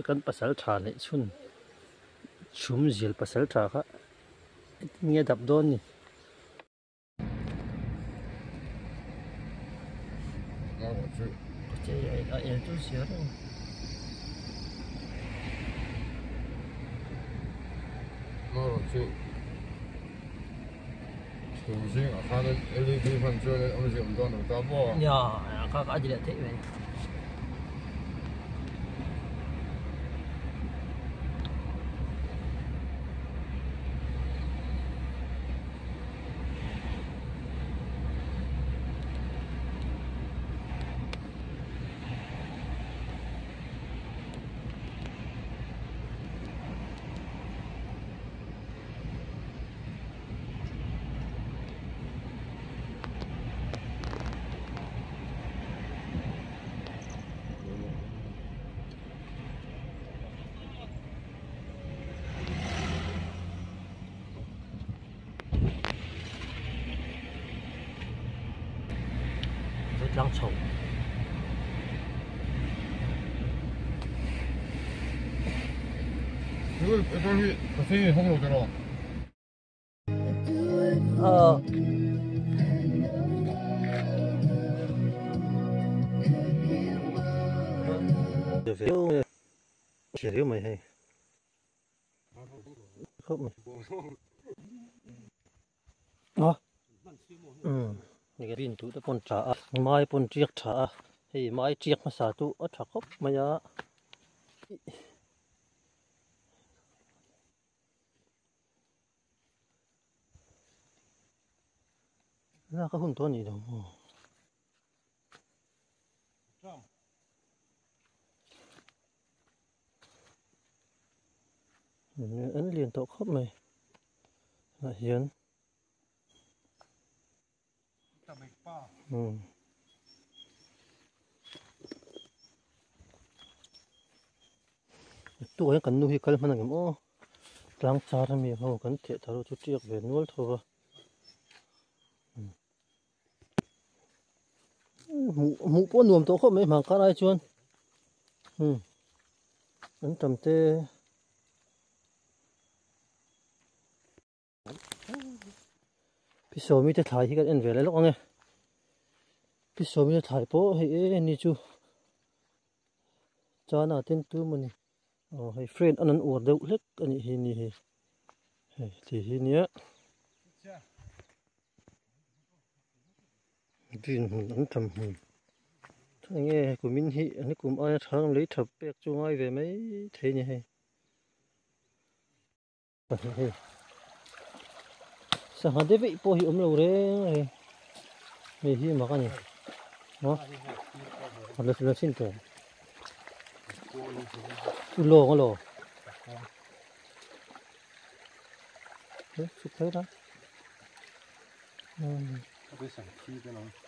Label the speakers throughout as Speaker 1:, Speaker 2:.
Speaker 1: kan pasal tha le chun chum zil pasal tha kha nge dap don ni这也就行了。
Speaker 2: 那我就重新啊，他的 LED 翻车的，而且我们都能打爆。
Speaker 1: 呀，嘎就来睇呗。张丑。
Speaker 2: 이거 어차피 선생님이 하는 거잖아.
Speaker 1: Hiểu mày hay khớp mày cái pin tụ đã pon trả mai pon triệt trả hay mai triệt mà xả tụ ở trả khớp mày á ra cái hồn toan gì đâu ấn liền tụ khớp mày là hiến tuổi cần nuôi cái mà làm ô lang cha ra mi ho cần thiệt tharo chút chiếc về nuôi thôi mũ bốn nuông tổ khớp mấy mà cái này chuan ấn tầm tê Piso mi te thai hi kan en vele lok ange Piso mi te thai po hei ni chu chana ten tu mani hei friend anan ur deuh hlek ani hi ni hei ti hi nia din an tam nghe của min hi ani kum ai thang lấy thập pek chu ngai ve mai thei ni hei sao hả đấy po hi lâu đấy này hi mà cái này nó là xin tiền lô có lô chụp thấy đó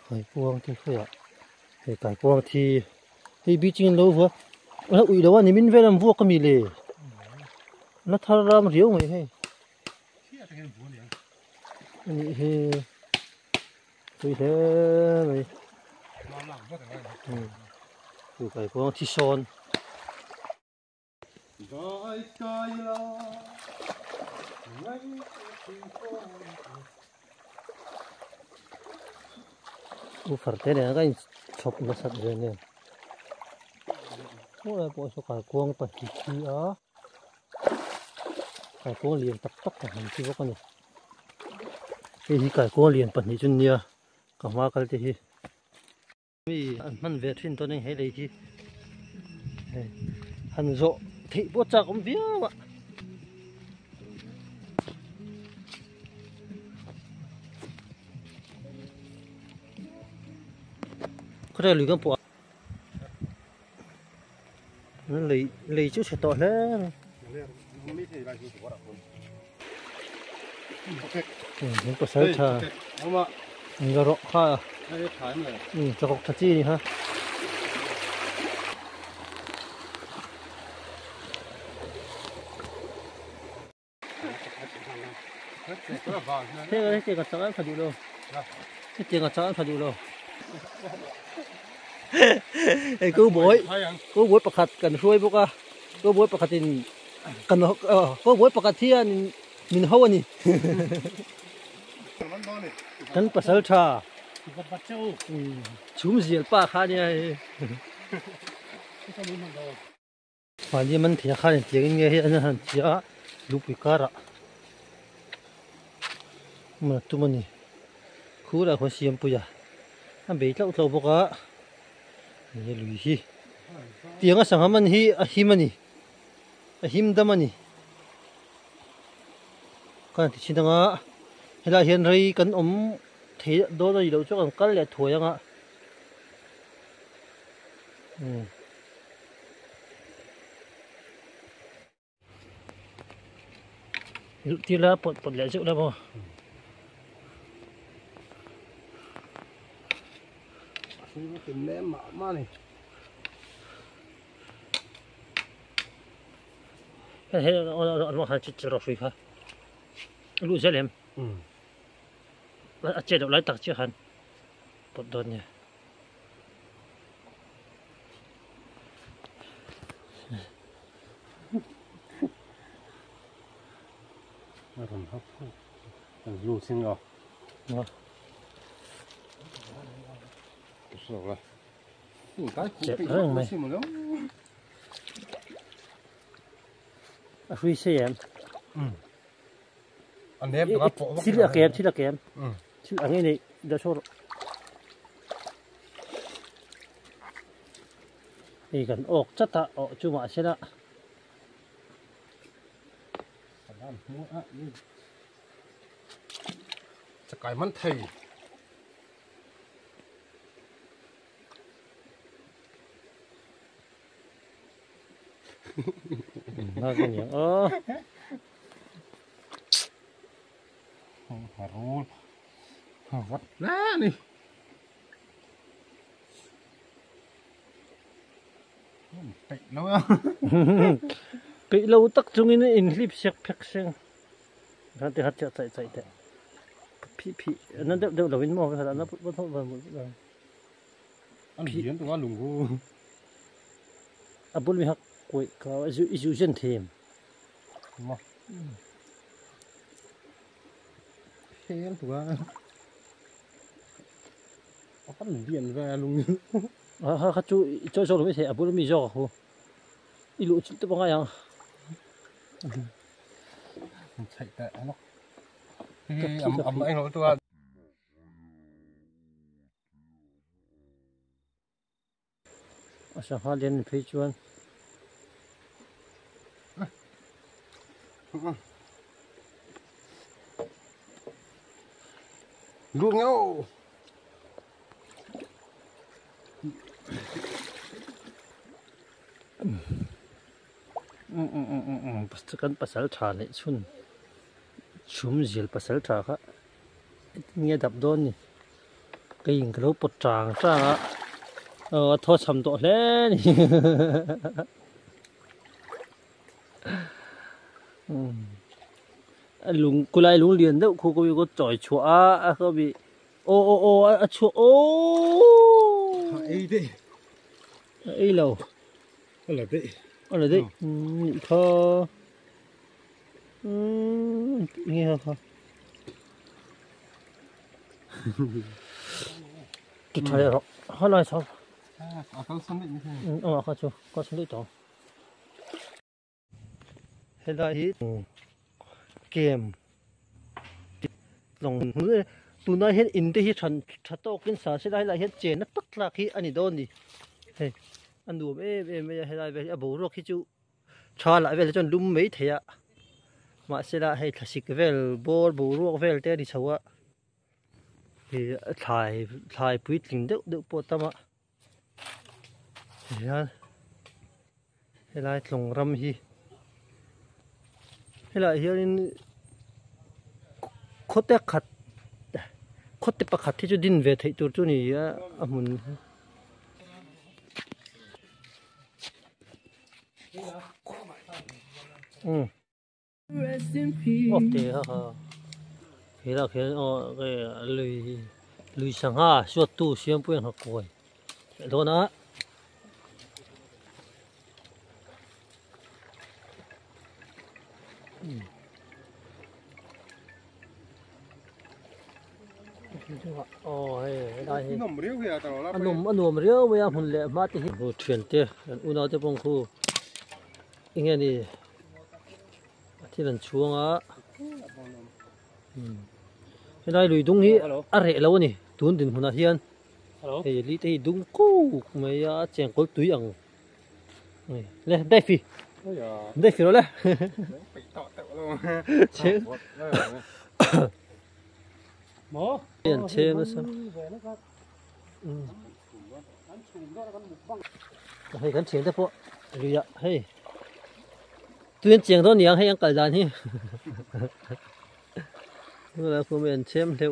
Speaker 1: hải quang thì phải ạ hải cải quang thì bị chín lâu vừa nó ủi đâu anh mình về làm vua cái mì lề nó thà ra mà riêu mày hay anh thì tôi thế mày tôi phải có thi son tôi phải thế này cái chọc nó sạch rồi nè ôi bộ số cải quang phải chi á cải quang liền tập tóc cả mình chưa có con này cái cải quang liền bẩn như chân nia cả hoa cái gì vì mình về thuyền tôi nên hay lấy gì hành rộ thị bút cha cũng biết ạ có thể lười con bò nó lấy chút sẽ to hết những cái sợi thà người rõ ha cho cọc thật chi ha thế cái tiền cả chẳng phải đủ đâu cái tiền cả chẳng phải đủ đâu ไอ้กูบวยประคัดกันช่วยพวกอ่ะกูบวยประคัดตินกันกูบวยประคัดที่อันมินเฮานี่กันภาษาชาชุ่มเสียป้าข้าเนี่ย反正มันเถียข้าเนี่ยเถียงเงี้ยอันนั้นเถียลูกปีการะมาตัวมันนี่คู่ละคนเสียมปุยอ่ะอันเบย์เจ้าตัวพวกอ่ะนี่ลุยฮีเตียงอ่ะสังหามันฮีอ่ะฮิมันนี่อ่ะฮิมดามันนี่กันที่ชินงะเวลาเห็นอะไรกันเทียโดนอยู่ช่วงกันเลยถั่วยังอ่ะที่ละปวดเลยจุดแล้วมั้ง
Speaker 2: นี่เป็นแหลมมานี่
Speaker 1: เฮ้ยเราหาจุดจะรอฟิค่ะรู้ใช่ไหมแล้วเจ็ดอะไรตักเจ้าหันปวดโดนเนี่ย
Speaker 2: มาทำครับรู้สิ่งเหรอสวยเลย
Speaker 1: เจ็บเรื่องไหมฟิเซียม
Speaker 2: อันนี้แบบ
Speaker 1: ที่ละเกมที่ละเกมที่อันนี้นี่เดี๋ยวโชว์นี่กันออกจัตตาออกจุมาเสร็จละ
Speaker 2: จะไก่มันไทย
Speaker 1: น่ากินอย่าง
Speaker 2: ฮารูวัดแล้วนี่ติดแล้วอ่ะ
Speaker 1: ปีเราตักจงอินอินลิบเช็คเพ็กเซงนั่นที่ฮัตจะใส่แต่พี่นั่นเดี๋ยวเราวินมองกันแล้วนั่นพูดมาหมดเลย
Speaker 2: อันเดียนตัวลุงกู
Speaker 1: อับดุลมิฮักกุยเขาอิจูเจนทีม
Speaker 2: มาเฮียนตัวเอาปั้นเดียนแวลุง
Speaker 1: เขาจู่เราไม่ใช่อับดุลมิจ่อเขาอีลูกชิ้นตัวบางอย่าง
Speaker 2: ใช่แต่เนาะไอ้หนูตัว
Speaker 1: อาหารเลี้ยงพิจวน
Speaker 2: ลูกเงา
Speaker 1: กันภาษาชาเนี่ยชุ่มเสียภาษาชาค่ะเนี่ยดับโดนนี่ก็ยิงกระโดดปดจางจ้าโทษทำตัวเล่นลุงกูไล่ลุงเรียนเด้อครูก็มีก็จ่อยชัวเขาบีโอ้ชัวโอ้
Speaker 2: ไอ้ดิ
Speaker 1: ไอ้เรา
Speaker 2: อะไรดิ
Speaker 1: อะไรดิเขานี่ค่ะจุดท้ายแล้วเขาไล่สอบ
Speaker 2: เขาสนิทไม่ใช่
Speaker 1: เขาชัวเขาสนิทต่อเฮ้ยได้เกมลงมือตัวน้อยเห็นอินที่ฉันโตกินสารเสียได้หลายเห็นเจนนักตักลักที่อันนี้โดนดิเฮ้ยอันดูไม่ให้ได้ไปบูรอกที่จูชาละเวลจนลุ่มไม่เทียมาเสียได้ให้ทัศน์เวลบูรอกเวลเตอร์ดิชัวที่ถ่ายปุ๋ยถึงเด็กปวดตามะเฮ้ยให้ได้ลงรำฮีเฮ้ยเฮียนี่โคตรขัดโคตรประคัดที่จะดินเวทตัวจุนี่อ่ะมุนโอเคฮะเฮ้ยเราเห็นเลยสังหาสวดตู้เสียงเปลี่ยนหักกวย โดนนะโอ้ยได้
Speaker 2: นมเรียวเหี้ยตลอด
Speaker 1: อันนุ่มเรียวไม่ยาหุ่นเละมาที่หูเทียนเตี้ยอุณาจะปงคูอีกอย่างนี้ที่นั่นช่วงอ่ะได้ลุยตรงนี้อะไรแล้วนี่ตุนดินหุ่นเทียนเฮ้ยลิที่ดุงกูไม่ยาเจียงกอลตุยอังเลยได้ฟีได้ฟีแล้วแหละเชื่อหมอเปลี่ยนเชื่อมาซะให้กันเสียงแต่พอเรียให้ตัวเจียงตัวเหนียงให้ยังกระดานนี่เวลาผมเปลี่ยนเชื่อมเดี๋ย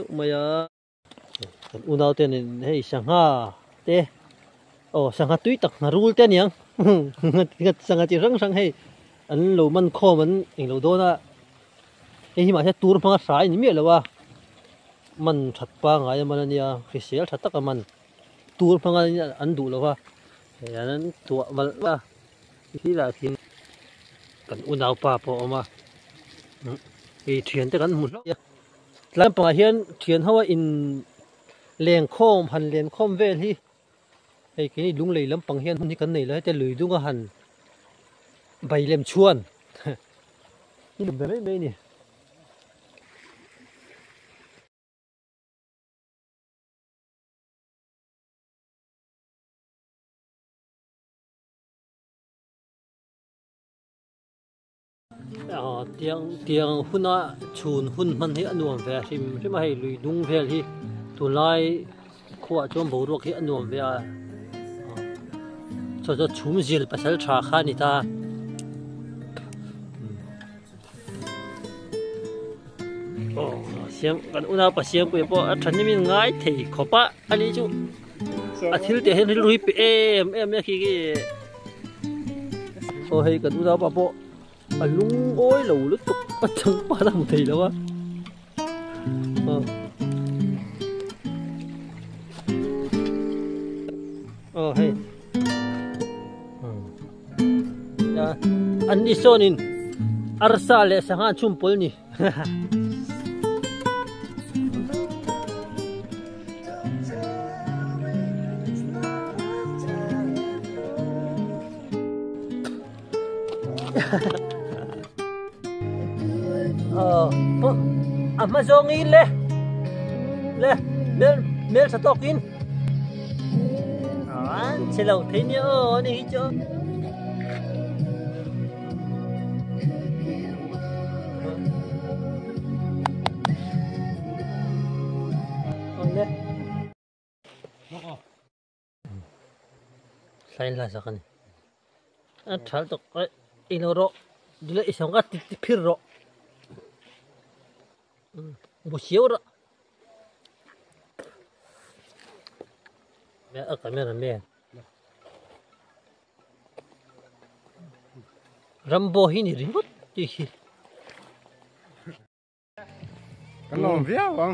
Speaker 1: วมาอย่าอุณหภูมิให้ช่างห้าเต้โอ้ช่างห้าตุ้ยตักนารูลเต้เนี่ยก็ช่างห้าจีรังช่างให้อันเรามันข้อมันเองเราโดนอ่ะไอ้ที่มาใช้ตูนพังสายนี่มีอะไรวะมันถัดปังไงมันเนี่ยคือเสียถัดตักมันตูนพังอันดูแล้วว่าอย่างนั้นตัวมันว่าที่ละทีกันอุณหภูมิป่าพอมาไอ้เทียนแต่กันหมดแล้วปังเฮียนเทียนเขาว่าอินเลี้ยงข้อมพันเลี้ยงข้อมเวลที่ไอ้ที่นี่ลุงเลยลำปังเฮียนคนนี้กันนี่เลยแต่ลุยดุงก็หันใบเล่มชวนนี่แบบไม่นี่เตียงหุ่นอ่ะชูนหุ่นมันให้อนุมเวลที่มาให้ลุยดุงเวลที่ตัวไล่ขวดจอมบูรุกให้อนุมเวลจะชุ่มจิลภาษาชาขานิตาโอ้เสียงกันอุณหภูมิเสียงไปพอฉันนี่มันง่ายที่ขบปะอันนี้จูอาทิตย์เดียวให้ลุยไปเนี่ยขี้โอ้ให้กันอุณหภูมิพอลุงโอ้ยหลูลึกตุกปัจจังป้าทำทีแล้ววะให้อันนี้โซนินอาร์ซาเลสังหารชุมพลนี่มาส่งอินเลยเมลสต็อกอินเชลล์ที่นี่นี่จ้ะใส่ละสักนิดถ้าตกอินโรดูแลอีสองก็ติดพิรโรบุเชียวระแม่ก็ไม่รำแม่รำโบหินี่ริมดที่
Speaker 2: กันลองเสียบ้าง